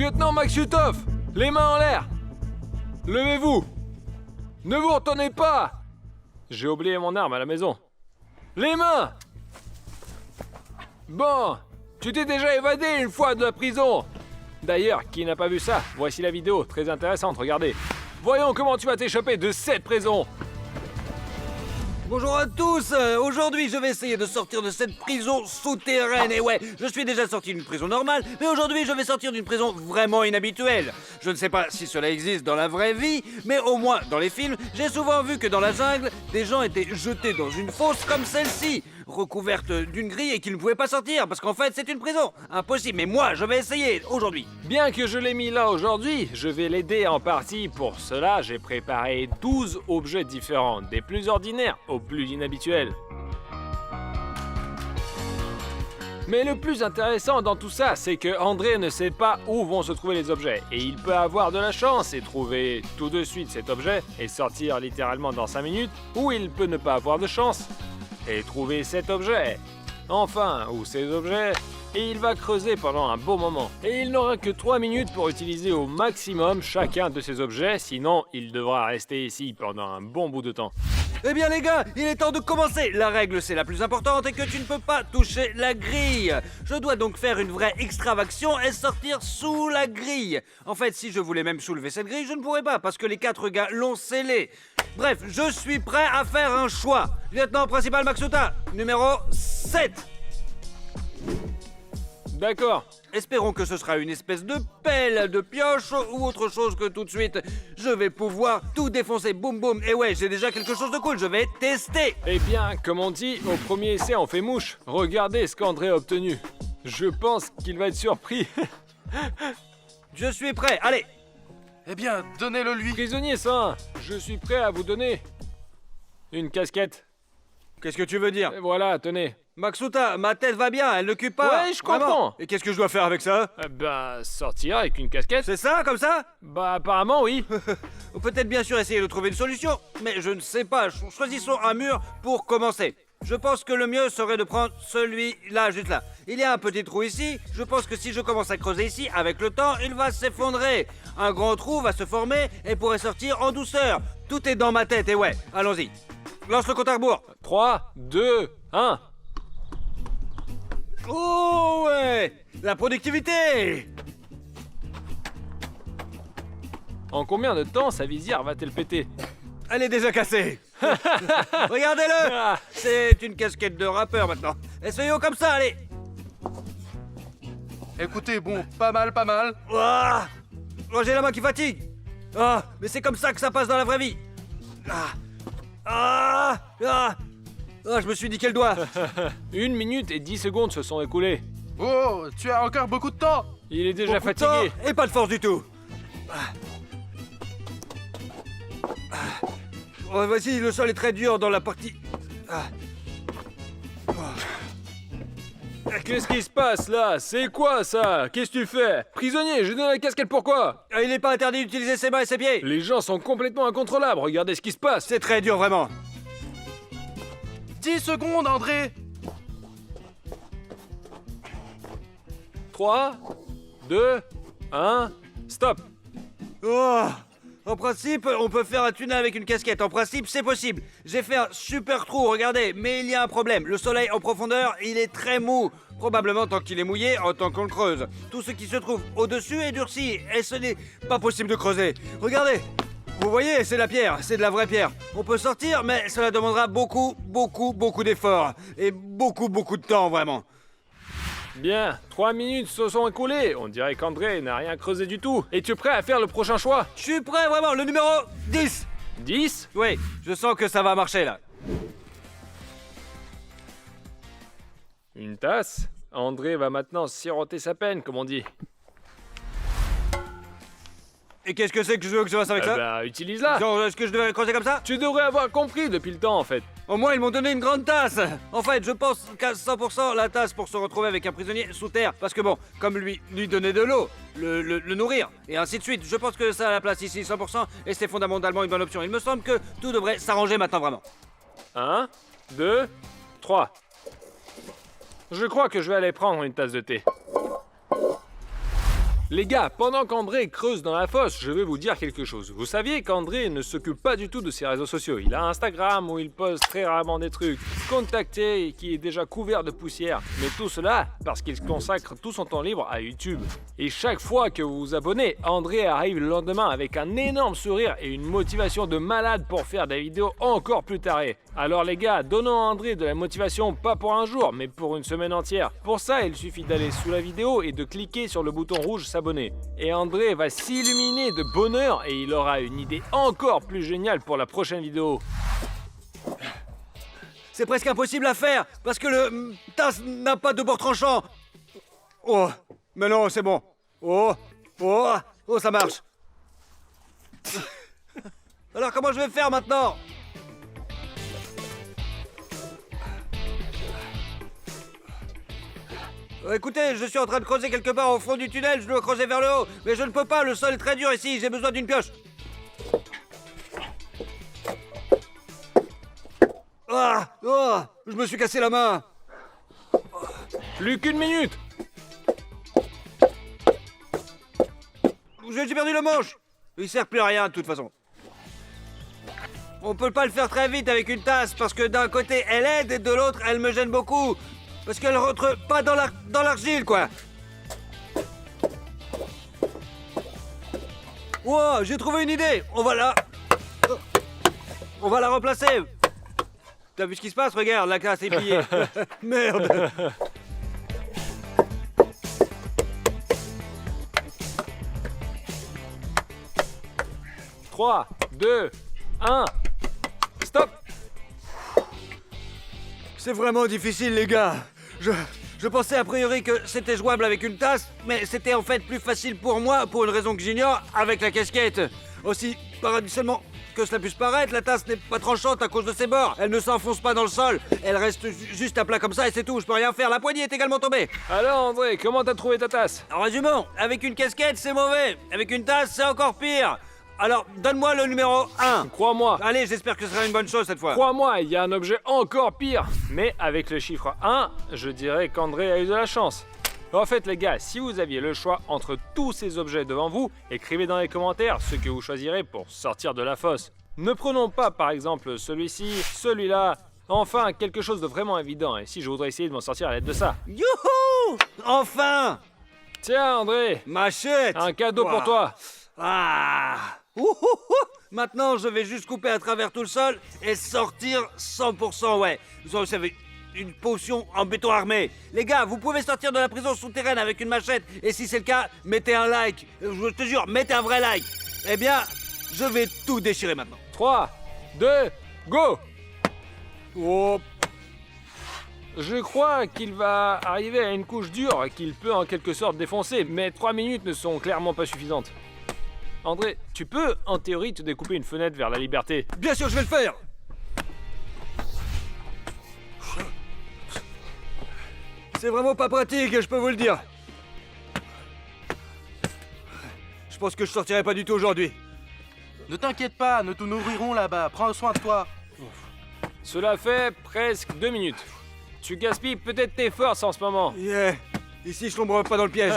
Lieutenant Maxutov, les mains en l'air. Levez-vous. Ne vous retournez pas. J'ai oublié mon arme à la maison. Les mains. Bon, tu t'es déjà évadé une fois de la prison. D'ailleurs, qui n'a pas vu ça? Voici la vidéo, très intéressante, regardez. Voyons comment tu vas t'échapper de cette prison. Bonjour à tous. Aujourd'hui, je vais essayer de sortir de cette prison souterraine. Et ouais, je suis déjà sorti d'une prison normale, mais aujourd'hui, je vais sortir d'une prison vraiment inhabituelle. Je ne sais pas si cela existe dans la vraie vie, mais au moins, dans les films, j'ai souvent vu que dans la jungle, des gens étaient jetés dans une fosse comme celle-ci, recouverte d'une grille et qu'ils ne pouvaient pas sortir, parce qu'en fait, c'est une prison. Impossible, mais moi, je vais essayer aujourd'hui. Bien que je l'ai mis là aujourd'hui, je vais l'aider en partie. Pour cela, j'ai préparé 12 objets différents, des plus ordinaires aux plus inhabituels. Mais le plus intéressant dans tout ça, c'est que André ne sait pas où vont se trouver les objets. Et il peut avoir de la chance et trouver tout de suite cet objet et sortir littéralement dans 5 minutes, ou il peut ne pas avoir de chance et trouver cet objet. Enfin, ou ces objets, et il va creuser pendant un bon moment. Et il n'aura que 3 minutes pour utiliser au maximum chacun de ces objets, sinon il devra rester ici pendant un bon bout de temps. Eh bien les gars, il est temps de commencer. La règle c'est la plus importante et que tu ne peux pas toucher la grille. Je dois donc faire une vraie extravaction et sortir sous la grille. En fait, si je voulais même soulever cette grille, je ne pourrais pas parce que les 4 gars l'ont scellée. Bref, je suis prêt à faire un choix. Lieutenant principal Maxuta, numéro 7. D'accord. Espérons que ce sera une espèce de pelle, de pioche ou autre chose que tout de suite je vais pouvoir tout défoncer, boum boum. Et ouais, j'ai déjà quelque chose de cool, je vais tester. Eh bien, comme on dit, au premier essai on fait mouche. Regardez ce qu'André a obtenu. Je pense qu'il va être surpris. Je suis prêt, allez. Eh bien, donnez-le lui. Prisonnier 101, je suis prêt à vous donner une casquette. Qu'est-ce que tu veux dire? Et voilà, tenez. Maxuta, ma tête va bien, elle ne cue pas. Ouais, je comprends. Vraiment. Et qu'est-ce que je dois faire avec ça? Sortir avec une casquette. C'est ça, comme ça? Bah, apparemment, oui. Ou peut-être bien sûr essayer de trouver une solution, mais je ne sais pas. Choisissons un mur pour commencer. Je pense que le mieux serait de prendre celui-là, juste là. Il y a un petit trou ici. Je pense que si je commence à creuser ici, avec le temps, il va s'effondrer. Un grand trou va se former et pourrait sortir en douceur. Tout est dans ma tête, et ouais, allons-y. Lance le compte à rebours. 3, 2, 1. Oh ouais! La productivité! En combien de temps sa visière va-t-elle péter? Elle est déjà cassée. Regardez-le! C'est une casquette de rappeur maintenant. Essayons comme ça, allez! Écoutez, bon, pas mal, pas mal. Ouah, oh, j'ai la main qui fatigue. Ah, mais c'est comme ça que ça passe dans la vraie vie. Ah, ah, ah, ah, je me suis niqué le doigt. 1 minute et 10 secondes se sont écoulées. Oh, tu as encore beaucoup de temps. Il est déjà Beaucoup de fatigué. temps et pas de force du tout. Ah. Ah. Oh, voici, le sol est très dur dans la partie. Ah. Qu'est-ce qui se passe là? C'est quoi ça? Qu'est-ce que tu fais? Prisonnier, je donne la casquette pourquoi? Ah, il n'est pas interdit d'utiliser ses mains et ses pieds. Les gens sont complètement incontrôlables, regardez ce qui se passe. C'est très dur, vraiment. 10 secondes, André. 3, 2, 1, stop. Oh, en principe, on peut faire un tunnel avec une casquette. En principe, c'est possible. J'ai fait un super trou, regardez. Mais il y a un problème. Le soleil en profondeur, il est très mou. Probablement tant qu'il est mouillé, en tant qu'on le creuse. Tout ce qui se trouve au-dessus est durci. Et ce n'est pas possible de creuser. Regardez. Vous voyez, c'est la pierre. C'est de la vraie pierre. On peut sortir, mais cela demandera beaucoup d'efforts. Et beaucoup de temps, vraiment. Bien, 3 minutes se sont écoulées. On dirait qu'André n'a rien creusé du tout. Es-tu prêt à faire le prochain choix? Je suis prêt, vraiment. Le numéro 10. 10? Oui, je sens que ça va marcher, là. Une tasse? André va maintenant siroter sa peine, comme on dit. Et qu'est-ce que c'est que je veux que je fasse avec ça? Utilise-la. Genre, est-ce que je devrais creuser comme ça? Tu devrais avoir compris depuis le temps, en fait. Au moins, ils m'ont donné une grande tasse. En fait, je pense qu'à 100% la tasse pour se retrouver avec un prisonnier sous terre. Parce que bon, comme lui donner de l'eau, le nourrir, et ainsi de suite. Je pense que ça a la place ici, 100%, et c'est fondamentalement une bonne option. Il me semble que tout devrait s'arranger maintenant, vraiment. 1, 2, 3. Je crois que je vais aller prendre une tasse de thé. Les gars, pendant qu'André creuse dans la fosse, je vais vous dire quelque chose. Vous saviez qu'André ne s'occupe pas du tout de ses réseaux sociaux. Il a Instagram où il poste très rarement des trucs, contacté et qui est déjà couvert de poussière. Mais tout cela parce qu'il consacre tout son temps libre à YouTube. Et chaque fois que vous vous abonnez, André arrive le lendemain avec un énorme sourire et une motivation de malade pour faire des vidéos encore plus tarées. Alors les gars, donnons à André de la motivation pas pour un jour, mais pour une semaine entière. Pour ça, il suffit d'aller sous la vidéo et de cliquer sur le bouton rouge s'abonner. Et André va s'illuminer de bonheur et il aura une idée encore plus géniale pour la prochaine vidéo. C'est presque impossible à faire parce que le TAS n'a pas de bord tranchant. Oh, mais non, c'est bon. Oh, ça marche. Alors comment je vais faire maintenant? Écoutez, je suis en train de creuser quelque part au fond du tunnel, je dois creuser vers le haut, mais je ne peux pas, le sol est très dur ici, j'ai besoin d'une pioche. Je me suis cassé la main. Plus qu'une minute. J'ai perdu le manche. Il sert plus à rien de toute façon. On peut pas le faire très vite avec une tasse parce que d'un côté elle aide et de l'autre elle me gêne beaucoup. Parce qu'elle rentre pas dans l'argile quoi. Wow, j'ai trouvé une idée. On va la remplacer. T'as vu ce qui se passe? Regarde, la casse est pliée. Merde. « 3, 2, 1, stop! C'est vraiment difficile, les gars. Je pensais a priori que c'était jouable avec une tasse, mais c'était en fait plus facile pour moi, pour une raison que j'ignore, avec la casquette. Aussi, paradoxalement que cela puisse paraître, la tasse n'est pas tranchante à cause de ses bords. Elle ne s'enfonce pas dans le sol. Elle reste juste à plat comme ça et c'est tout. Je peux rien faire. La poignée est également tombée. Alors André, comment t'as trouvé ta tasse? En résumant, avec une casquette, c'est mauvais. Avec une tasse, c'est encore pire. Alors, donne-moi le numéro 1. Crois-moi. Allez, j'espère que ce sera une bonne chose cette fois. Crois-moi, il y a un objet encore pire. Mais avec le chiffre 1, je dirais qu'André a eu de la chance. En fait, les gars, si vous aviez le choix entre tous ces objets devant vous, écrivez dans les commentaires ce que vous choisirez pour sortir de la fosse. Ne prenons pas par exemple celui-ci, celui-là, enfin quelque chose de vraiment évident. Et si je voudrais essayer de m'en sortir à l'aide de ça. Youhou! Enfin! Tiens André, Machette! un cadeau pour toi. Ah! Maintenant, je vais juste couper à travers tout le sol et sortir 100%, ouais. Vous savez, une potion en béton armé. Les gars, vous pouvez sortir de la prison souterraine avec une machette. Et si c'est le cas, mettez un like. Je te jure, mettez un vrai like. Eh bien, je vais tout déchirer maintenant. 3, 2, go! Oh, Je crois qu'il va arriver à une couche dure qu'il peut en quelque sorte défoncer, mais 3 minutes ne sont clairement pas suffisantes. André, tu peux en théorie te découper une fenêtre vers la liberté. bien sûr, je vais le faire. C'est vraiment pas pratique, je peux vous le dire. Je pense que je sortirai pas du tout aujourd'hui. Ne t'inquiète pas, nous te nourrirons là-bas. Prends soin de toi. Cela fait presque 2 minutes. Tu gaspilles peut-être tes forces en ce moment. Yeah. Ici, je tomberai pas dans le piège.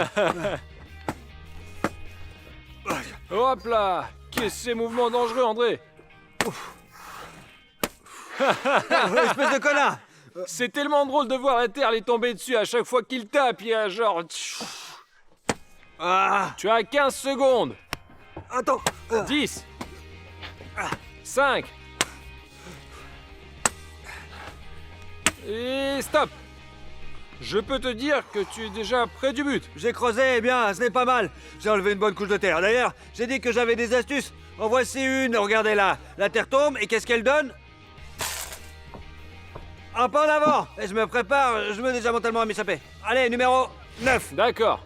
Hop là! Qu'est-ce que ces mouvements dangereux, André? Espèce de connard. C'est tellement drôle de voir la terre lui tomber dessus à chaque fois qu'il tape. Il y a genre... Ah, Tu as 15 secondes. attends. 10. 5. Et stop. Je peux te dire que tu es déjà près du but. J'ai creusé, eh bien, ce n'est pas mal. J'ai enlevé une bonne couche de terre. D'ailleurs, j'ai dit que j'avais des astuces. En voici une, regardez là. La terre tombe, et qu'est-ce qu'elle donne? Un pas en avant. Et je me prépare, je me déjà mentalement à m'échapper. Allez, numéro 9. D'accord.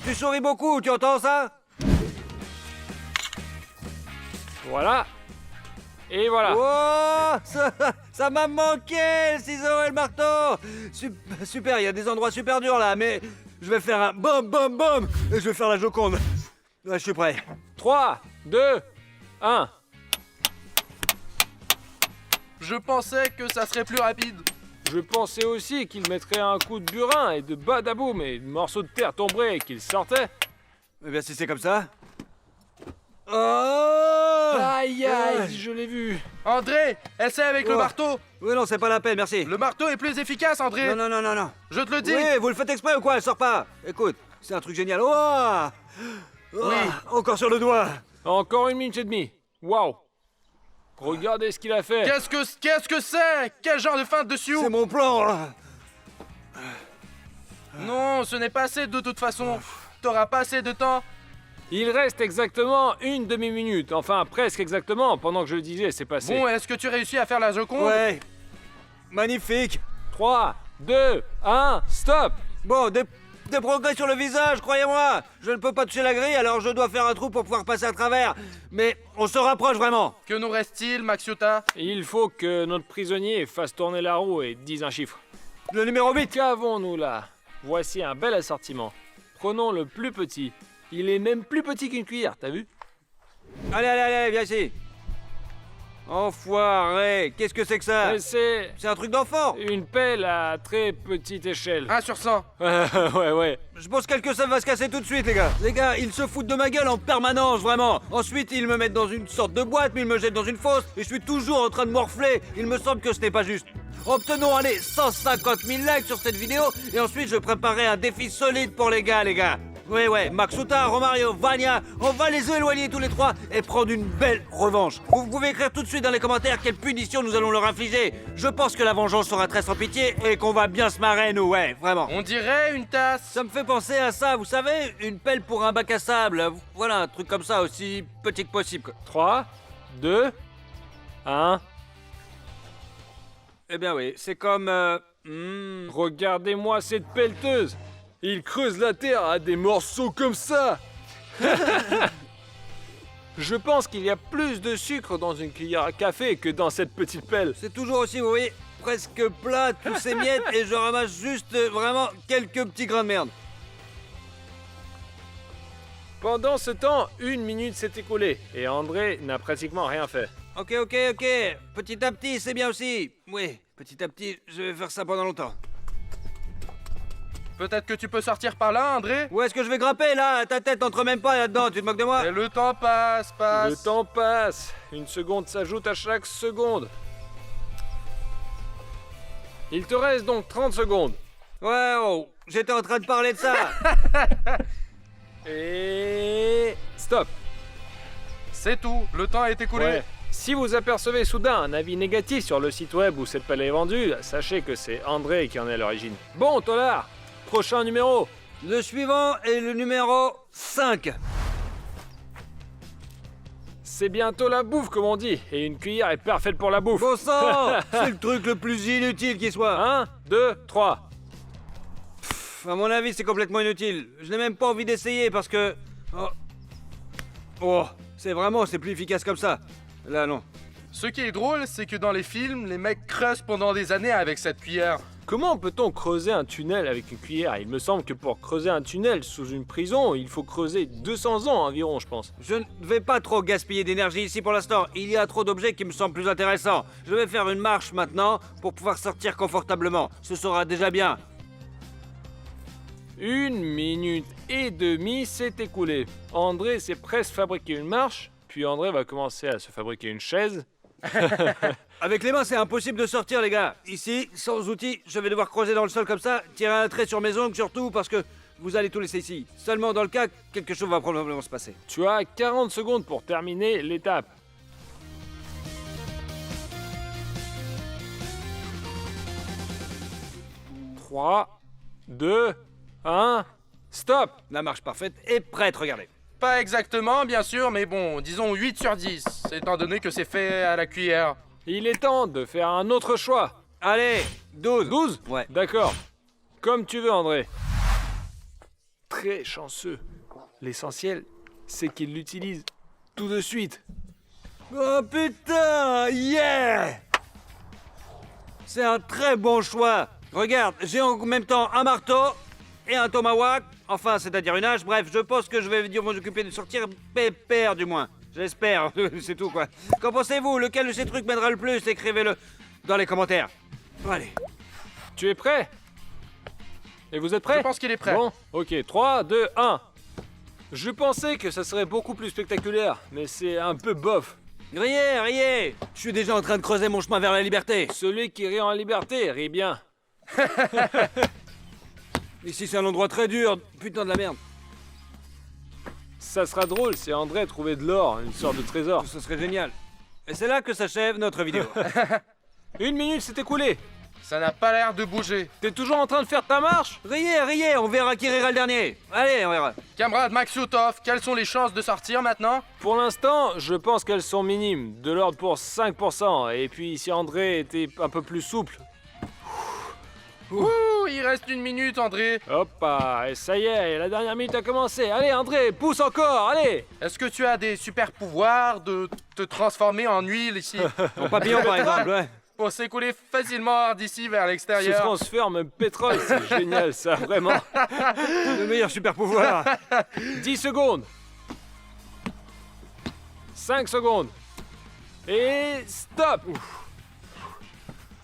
Tu souris beaucoup, tu entends ça? Voilà. Et voilà. Oh, ça m'a manqué, le ciseau et le marteau. Super, il y a des endroits super durs là, mais je vais faire un bom bom bom et je vais faire la Joconde. Ouais, je suis prêt. 3, 2, 1. Je pensais que ça serait plus rapide. Je pensais aussi qu'il mettrait un coup de burin et de badaboum et de morceaux de terre tomberaient et qu'il sortait. Eh bien, si c'est comme ça... Oh Aïe, aïe, je l'ai vu. André, essaie avec le Oh. marteau. Oui, non, c'est pas la peine, merci. Le marteau est plus efficace, André. Non, non, non, non, non. Je te le dis. Oui, vous le faites exprès ou quoi? Elle sort pas. Écoute, c'est un truc génial. Oh Oui. Encore sur le doigt. Encore 1 minute et demie. Waouh. Regardez ce qu'il a fait. Qu'est-ce que c'est? Quel genre de feinte dessus? C'est mon plan. Non, ce n'est pas assez de toute façon. T'auras pas assez de temps. Il reste exactement une demi-minute. Enfin, presque exactement. Pendant que je le disais, c'est passé. Bon, est-ce que tu réussis à faire la Joconde? Ouais. Magnifique. 3, 2, 1, stop. Bon, des progrès sur le visage, croyez-moi. Je ne peux pas toucher la grille, alors je dois faire un trou pour pouvoir passer à travers. Mais on se rapproche vraiment. Que nous reste-t-il, Maxiota? Il faut que notre prisonnier fasse tourner la roue et dise un chiffre. Le numéro 8. Qu'avons-nous là? Voici un bel assortiment. Prenons le plus petit. Il est même plus petit qu'une cuillère, t'as vu? Allez, allez, allez, viens ici. Enfoiré. Qu'est-ce que c'est que ça? Mais c'est C'est un truc d'enfant. une pelle à très petite échelle. 1 sur 100. Ouais. Je pense que ça va se casser tout de suite, les gars. Les gars, ils se foutent de ma gueule en permanence, vraiment. Ensuite, ils me mettent dans une sorte de boîte, puis ils me jettent dans une fosse, et je suis toujours en train de morfler. Il me semble que ce n'est pas juste. Obtenons, allez, 150 000 likes sur cette vidéo, et ensuite je préparerai un défi solide pour les gars, Ouais, Maxota, Romario, Vania, on va les éloigner tous les trois et prendre une belle revanche. Vous pouvez écrire tout de suite dans les commentaires quelle punition nous allons leur infliger. Je pense que la vengeance sera très sans pitié et qu'on va bien se marrer, nous, ouais, vraiment. On dirait une tasse. Ça me fait penser à ça, vous savez, une pelle pour un bac à sable. Voilà, un truc comme ça, aussi petit que possible, quoi. 3, 2, 1. Eh bien oui, c'est comme... Regardez-moi cette pelleteuse. Il creuse la terre à des morceaux comme ça. Je pense qu'il y a plus de sucre dans une cuillère à café que dans cette petite pelle. C'est toujours aussi, vous voyez, presque plat, tous ces miettes, et je ramasse juste vraiment quelques petits grains de merde. Pendant ce temps, 1 minute s'est écoulée et André n'a pratiquement rien fait. Ok, petit à petit, c'est bien aussi. Oui, petit à petit, je vais faire ça pendant longtemps. Peut-être que tu peux sortir par là, André? Où est-ce que je vais grimper, là? Ta tête entre même pas là-dedans, tu te moques de moi? Et le temps passe. Le temps passe. Une seconde s'ajoute à chaque seconde. Il te reste donc 30 secondes. Ouais, oh, j'étais en train de parler de ça. Et... stop. C'est tout, le temps est écoulé. Ouais. Si vous apercevez soudain un avis négatif sur le site web où cette pelle est vendue, sachez que c'est André qui en est à l'origine. Bon, Tolar, prochain numéro. Le suivant est le numéro 5. C'est bientôt la bouffe, comme on dit, et une cuillère est parfaite pour la bouffe. Bon sang, c'est le truc le plus inutile qui soit. 1, 2, 3. À mon avis, c'est complètement inutile. Je n'ai même pas envie d'essayer parce que... Oh, c'est plus efficace comme ça. Là, non. Ce qui est drôle, c'est que dans les films, les mecs creusent pendant des années avec cette cuillère. Comment peut-on creuser un tunnel avec une cuillère? Il me semble que pour creuser un tunnel sous une prison, il faut creuser 200 ans environ, je pense. Je ne vais pas trop gaspiller d'énergie ici pour l'instant. Il y a trop d'objets qui me semblent plus intéressants. Je vais faire une marche maintenant pour pouvoir sortir confortablement. Ce sera déjà bien. 1 minute et demie s'est écoulée. André s'est presque fabriqué une marche, puis André va commencer à se fabriquer une chaise. Avec les mains, c'est impossible de sortir, les gars. Ici, sans outils, je vais devoir creuser dans le sol comme ça, tirer un trait sur mes ongles surtout, parce que vous allez tout laisser ici. Seulement dans le cas, quelque chose va probablement se passer. Tu as 40 secondes pour terminer l'étape. 3, 2, 1, stop. La marche parfaite est prête, regardez. Pas exactement, bien sûr, mais bon, disons 8 sur 10, étant donné que c'est fait à la cuillère. Il est temps de faire un autre choix. Allez, 12. 12 Ouais. D'accord. Comme tu veux, André. Très chanceux. L'essentiel, c'est qu'il l'utilise tout de suite. Oh putain, yeah! C'est un très bon choix. Regarde, j'ai en même temps un marteau et un tomahawk. Enfin, c'est-à-dire une hache. Bref, je pense que je vais m'en occuper de sortir pépère, du moins. J'espère, c'est tout, quoi. Qu'en pensez-vous? Lequel de ces trucs m'aidera le plus? Écrivez-le dans les commentaires. Bon, allez. Tu es prêt? Et vous êtes prêts? Je pense qu'il est prêt. Bon, ok. 3, 2, 1. Je pensais que ça serait beaucoup plus spectaculaire, mais c'est un peu bof. Riez, riez. Je suis déjà en train de creuser mon chemin vers la liberté. Celui qui rit en liberté rit bien. Ici, c'est un endroit très dur. Putain de la merde. Ça sera drôle si André trouvait de l'or, une sorte de trésor. Ce serait génial. Et c'est là que s'achève notre vidéo. 1 minute s'est écoulée. Ça n'a pas l'air de bouger. T'es toujours en train de faire ta marche? Riez, riez, on verra qui rira le dernier. Allez, on verra. Camarade Maxutov, quelles sont les chances de sortir maintenant? Pour l'instant, je pense qu'elles sont minimes, de l'ordre pour 5%. Et puis si André était un peu plus souple. Ouh, il reste 1 minute, André. Hop, et ça y est, la dernière minute a commencé. Allez André, pousse encore, allez! Est-ce que tu as des super pouvoirs de te transformer en huile ici? En papillon, par exemple, ouais. Pour s'écouler facilement d'ici vers Ce l'extérieur. transfert même pétrole, c'est génial ça, vraiment. Le meilleur super pouvoir. 10 secondes. 5 secondes. Et stop!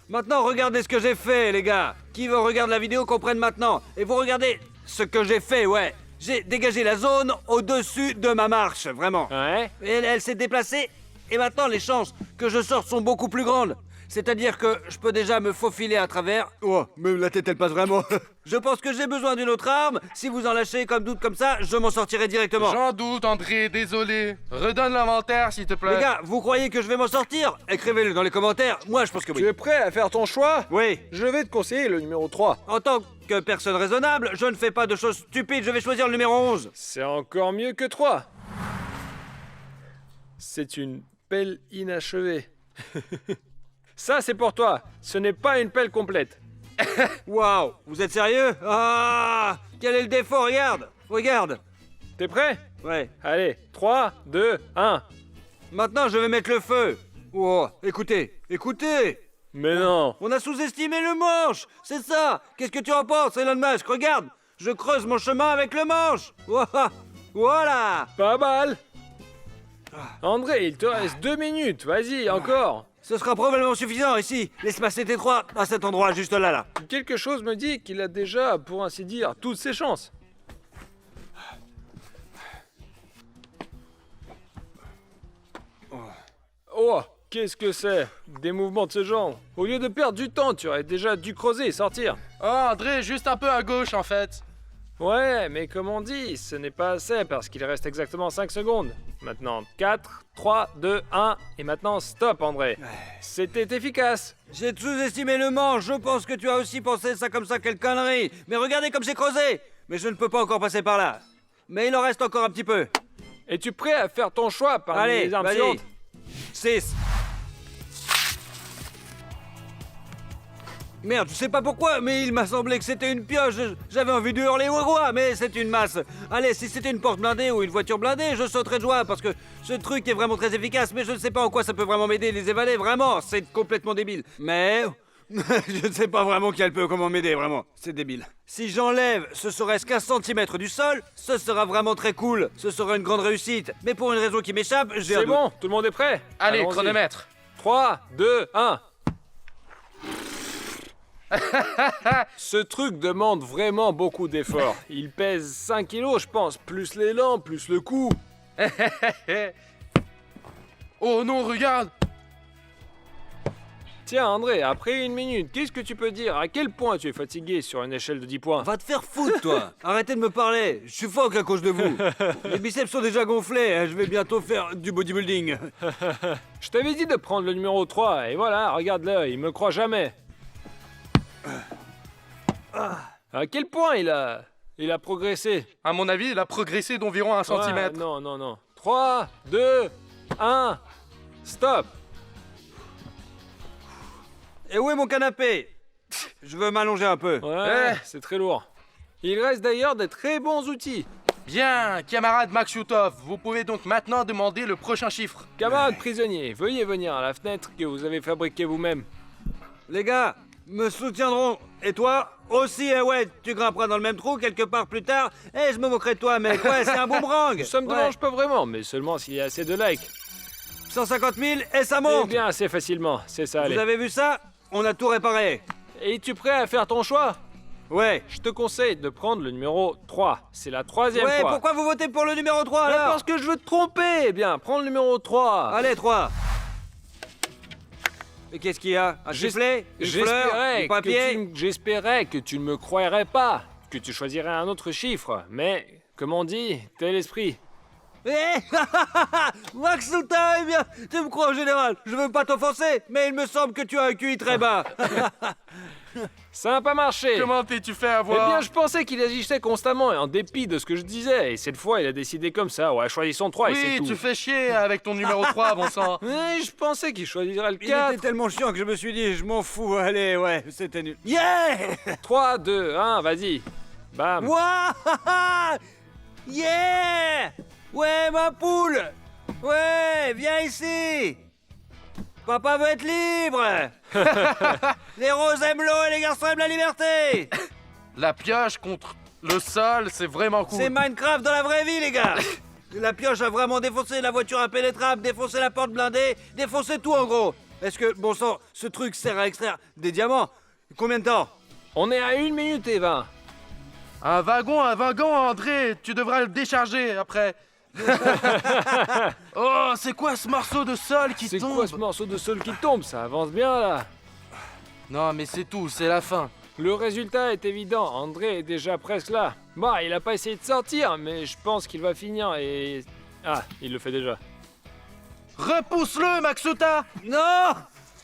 Maintenant, regardez ce que j'ai fait, les gars. Qui veut regarder la vidéo comprenne maintenant. Et vous regardez ce que j'ai fait, ouais. J'ai dégagé la zone au-dessus de ma marche, vraiment. Ouais? Et elle s'est déplacée. Et maintenant, les chances que je sorte sont beaucoup plus grandes. C'est-à-dire que je peux déjà me faufiler à travers. Oh, même la tête, elle passe vraiment. Je pense que j'ai besoin d'une autre arme. Si vous en lâchez comme doute comme ça, je m'en sortirai directement. J'en doute, André, désolé. Redonne l'inventaire, s'il te plaît. Les gars, vous croyez que je vais m'en sortir? Écrivez-le dans les commentaires. Moi, je pense que oui. Tu es prêt à faire ton choix? Oui. Je vais te conseiller le numéro 3. En tant que personne raisonnable, je ne fais pas de choses stupides. Je vais choisir le numéro 11. C'est encore mieux que 3. C'est une pelle inachevée. Ça, c'est pour toi. Ce n'est pas une pelle complète. Waouh, vous êtes sérieux? Ah, quel est le défaut? Regarde, regarde. T'es prêt? Ouais. Allez, 3, 2, 1. Maintenant, je vais mettre le feu. Oh, écoutez, écoutez. Mais non. On a sous-estimé le manche. C'est ça. Qu'est-ce que tu en penses, Elon Musk? Regarde, je creuse mon chemin avec le manche. Ouah, voilà. Pas mal. André, il te reste 2 minutes. Vas-y, encore. Ce sera probablement suffisant ici. L'espace est étroit à cet endroit, juste là, là. Quelque chose me dit qu'il a déjà, pour ainsi dire, toutes ses chances. Oh, qu'est-ce que c'est? Des mouvements de ce genre. Au lieu de perdre du temps, tu aurais déjà dû creuser et sortir. Oh, André, juste un peu à gauche, en fait. Ouais, mais comme on dit, ce n'est pas assez parce qu'il reste exactement 5 secondes. Maintenant 4, 3, 2, 1, et maintenant stop André. C'était efficace. J'ai sous-estimé le manche. Je pense que tu as aussi pensé ça comme ça, quelle connerie. Mais regardez comme j'ai creusé. Mais je ne peux pas encore passer par là. Mais il en reste encore un petit peu. Es-tu prêt à faire ton choix parmi Allez, les armes vas-y. suivantes? 6. Merde, je sais pas pourquoi, mais il m'a semblé que c'était une pioche. J'avais envie de hurler au roi, mais c'est une masse. Allez, si c'était une porte blindée ou une voiture blindée, je sauterais de joie parce que ce truc est vraiment très efficace, mais je ne sais pas en quoi ça peut vraiment m'aider les évader, vraiment, c'est complètement débile. Mais je ne sais pas vraiment qu'elle peut comment m'aider, vraiment, c'est débile. Si j'enlève ce serait-ce qu'un centimètre du sol, ce sera vraiment très cool. Ce sera une grande réussite. Mais pour une raison qui m'échappe, j'ai un C'est doute. bon, tout le monde est prêt? Allez, Allons-y. chronomètre. 3, 2, 1. Ce truc demande vraiment beaucoup d'efforts. Il pèse 5 kilos, je pense, plus l'élan, plus le coup. Oh non, regarde. Tiens, André, après 1 minute, qu'est-ce que tu peux dire? À quel point tu es fatigué sur une échelle de 10 points? Va te faire foutre, toi. Arrêtez de me parler. Je suis phoque à cause de vous. Les biceps sont déjà gonflés. Je vais bientôt faire du bodybuilding. Je t'avais dit de prendre le numéro 3, et voilà, regarde-le, il me croit jamais. À quel point il a progressé? À mon avis, il a progressé d'environ 1 centimètre. Ouais, non. 3, 2, 1, stop. Et où est mon canapé? Je veux m'allonger un peu. Ouais, c'est très lourd. Il reste d'ailleurs des très bons outils. Bien, camarade Maxutov, vous pouvez donc maintenant demander le prochain chiffre. Camarades prisonniers, veuillez venir à la fenêtre que vous avez fabriquée vous-même. Les gars, me soutiendront. Et toi aussi, ouais, tu grimperas dans le même trou quelque part plus tard. Je me moquerai de toi, mec. Ouais, c'est un boomerang. Ça me dérange pas vraiment, mais seulement s'il y a assez de likes. 150 000 et ça Eh monte. bien, assez facilement, c'est ça, allez. Vous avez vu ça? On a tout réparé. Es-tu prêt à faire ton choix? Ouais. Je te conseille de prendre le numéro 3. C'est la troisième Ouais, fois. pourquoi vous votez pour le numéro 3 Mais alors? parce que je veux te tromper. Eh bien, prends le numéro 3. Allez, 3. Et qu'est-ce qu'il y a? Un sifflet? Une fleur? Du papier? J'espérais que tu ne me croirais pas, que tu choisirais un autre chiffre. Mais, comme on dit, tel esprit. Eh Max Souta, eh bien, tu me crois en général. Je veux pas t'offenser, mais il me semble que tu as un QI très bas. Ça n'a pas marché. Comment t'es-tu fait Eh avoir? bien, je pensais qu'il agissait constamment et en dépit de ce que je disais. Et cette fois, il a décidé comme ça. Ouais, choisissons 3 et c'est Oui, tout. tu fais chier avec ton numéro 3, bon sang. Ouais, je pensais qu'il choisirait le Il 4. était tellement chiant que je me suis dit, je m'en fous, allez, ouais, c'était nul. Yeah 3, 2, 1, vas-y. Bam. Wouah Yeah Ouais, ma poule Ouais, viens ici Papa veut être libre Les roses aiment l'eau et les garçons aiment la liberté. La pioche contre le sol, c'est vraiment cool. C'est Minecraft dans la vraie vie, les gars. La pioche a vraiment défoncé la voiture impénétrable, défoncé la porte blindée, défoncé tout en gros. Est-ce que, bon sang, ce truc sert à extraire des diamants? Combien de temps? On est à 1 minute et 20. Un wagon, André, tu devras le décharger après. Oh, c'est quoi ce morceau de sol qui C'est tombe? quoi ce morceau de sol qui tombe? Ça avance bien là. Non, mais c'est tout, c'est la fin. Le résultat est évident, André est déjà presque là. Bah, il a pas essayé de sortir, mais je pense qu'il va finir et... Ah, il le fait déjà. Repousse-le, Maxuta! Non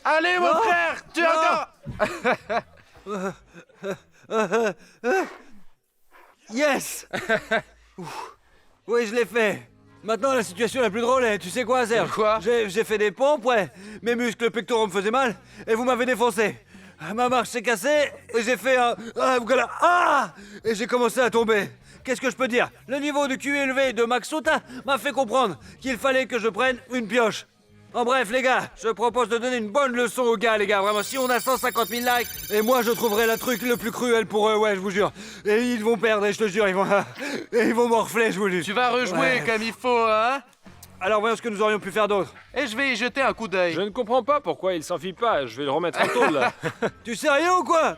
Allez, mon Non, frère, tu as encore... Yes Ouf. Oui, je l'ai fait. Maintenant, la situation la plus drôle est, tu sais quoi, Serge? Quoi? J'ai fait des pompes, ouais. Mes muscles pectoraux me faisaient mal, et vous m'avez défoncé. Ma marche s'est cassée, et j'ai fait un... Ah, voilà. Ah Et j'ai commencé à tomber. Qu'est-ce que je peux dire? Le niveau de QI élevé de Max Souta m'a fait comprendre qu'il fallait que je prenne une pioche. En bref, les gars, je propose de donner une bonne leçon aux gars, les gars. Vraiment, si on a 150 000 likes, et moi, je trouverai le truc le plus cruel pour eux, ouais, je vous jure. Et ils vont perdre, et je te jure, ils vont morfler, je vous le dis. Tu vas rejouer Ouais. comme il faut, hein? Alors, voyons ce que nous aurions pu faire d'autre. Et je vais y jeter un coup d'œil. Je ne comprends pas pourquoi il s'enfuit pas, je vais le remettre en tôle là. Tu sais rien ou quoi?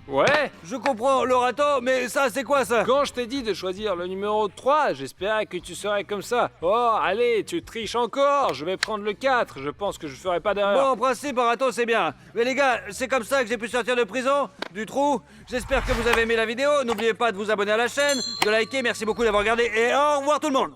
Ouais. Je comprends l'orato, mais ça, c'est quoi, ça? Quand je t'ai dit de choisir le numéro 3, j'espérais que tu serais comme ça. Oh, allez, tu triches encore, je vais prendre le 4, je pense que je ferai pas Bon, d'erreur. en principe, orato, c'est bien. Mais les gars, c'est comme ça que j'ai pu sortir de prison, du trou. J'espère que vous avez aimé la vidéo. N'oubliez pas de vous abonner à la chaîne, de liker, merci beaucoup d'avoir regardé, et au revoir tout le monde.